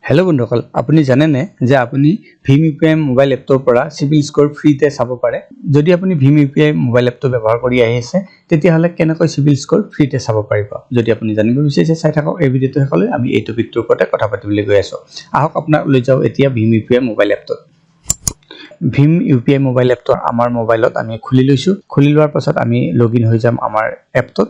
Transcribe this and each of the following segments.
Hello' বন্ধুসকল, আপুনি জানেনে যে আপুনি ভীম ইউপিআই মোবাইল এপটোৰ পৰা চিভিল স্ক'ৰ ফ্ৰীতে চাব পাৰে। যদি আপুনি ভীম ইউপিআই মোবাইল এপটো ব্যৱহাৰ কৰি আহিছে তেতিয়াহ'লে কেনেকৈ চিভিল স্ক'ৰ ফ্ৰীতে চাব পাৰিব। যদি আপুনি জানিব বিচাৰিছে চাই থাকক এই ভিডিঅ'টো শেষলৈ। আমি এই টপিকটোৰ ওপৰতে কথা পাতিবলৈ গৈ আছোঁ। আহক আপোনাক লৈ যাওঁ এতিয়া ভীম ইউপিআই মোবাইল এপটোত। ভীম ইউপিআই মোবাইল এপটো আমাৰ মোবাইলত আমি খুলি লৈছোঁ। খুলি লোৱাৰ পাছত আমি লগইন হৈ যাম আমাৰ এপটোত।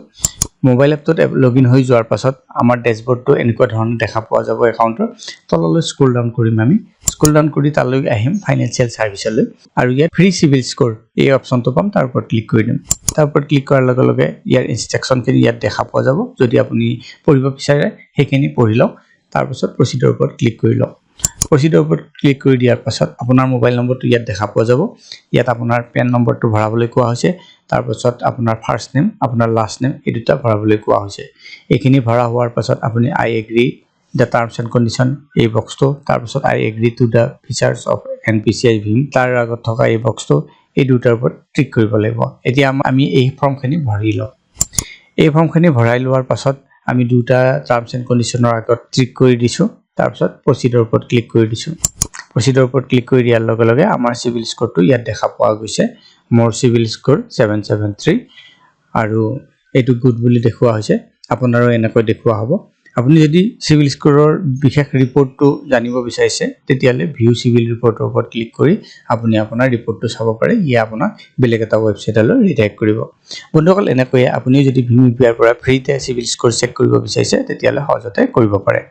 মোবাইল এপটোত লগইন হৈ যোৱাৰ পাছত আমাৰ ডেশবৰ্ডটো এনেকুৱা ধৰণৰ দেখা পোৱা যাব। একাউণ্টৰ তললৈ স্ক্ৰল ডাউন কৰিম। আমি স্ক্ৰল ডাউন কৰি তালৈ আহিম ফাইনেন্সিয়েল ছাৰ্ভিচলৈ আৰু ইয়াত ফ্ৰী চিভিল স্ক'ৰ এই অপশ্যনটো পাম। তাৰ ওপৰত ক্লিক কৰি দিম। তাৰ ওপৰত ক্লিক কৰাৰ লগে লগে ইয়াৰ ইনষ্ট্ৰাকশ্যনখিনি ইয়াত দেখা পোৱা যাব। যদি আপুনি পঢ়িব বিচাৰে সেইখিনি পঢ়ি লওক। তাৰপিছত প্ৰচিডৰ ওপৰত ক্লিক কৰি লওক। প্ৰচিডৰ ওপৰত ক্লিক কৰি দিয়াৰ পাছত আপোনাৰ মোবাইল নম্বৰটো ইয়াত দেখা পোৱা যাব। ইয়াত আপোনাৰ পেন নম্বৰটো ভৰাবলৈ কোৱা হৈছে। তাৰপিছত আপোনাৰ ফাৰ্ষ্ট নেম, আপোনাৰ লাষ্ট নেম এই দুটা ভৰাবলৈ কোৱা হৈছে। এইখিনি ভৰা হোৱাৰ পাছত আপুনি আই agri the terms and condition এই বক্সটো, তাৰপিছত আই agri to the features of NPCI ভীম তাৰ আগত থকা এই বক্সটো, এই দুটাৰ ওপৰত ক্লিক কৰিব লাগিব। এতিয়া আমি এই ফৰ্মখিনি ভৰি লওঁ। এই ফৰ্মখিনি ভৰাই লোৱাৰ পাছত আমি দুটা টাৰ্মছ এণ্ড কণ্ডিশ্যনৰ আগত ক্লিক কৰি দিছোঁ। তাৰপিছত প্ৰচিডৰ ওপৰত ক্লিক কৰি দিছোঁ। প্ৰচিডৰ ওপৰত ক্লিক কৰি দিয়াৰ লগে লগে আমাৰ চিভিল স্ক'ৰটো ইয়াত দেখা পোৱা গৈছে। মোৰ চিভিল স্ক'ৰ 773 আৰু এইটো গুড বুলি দেখুওৱা হৈছে। আপোনাৰো এনেকৈ দেখুওৱা হ'ব। আপুনি যদি চিভিল স্ক'ৰৰ বিশেষ ৰিপৰ্টটো জানিব বিচাৰিছে তেতিয়াহ'লে ভিউ চিভিল ৰিপৰ্টৰ ওপৰত ক্লিক কৰি আপুনি আপোনাৰ ৰিপৰ্টটো চাব পাৰে। ইয়ে আপোনাক বেলেগ এটা ৱেবছাইটলৈ ৰিডাইৰেক্ট কৰিব। বন্ধুসকল, এনেকৈয়ে আপুনি যদি ভীম ইউপিআইৰ পৰা ফ্ৰীতে চিভিল স্ক'ৰ চেক কৰিব বিচাৰিছে তেতিয়াহ'লে সহজতে কৰিব পাৰে।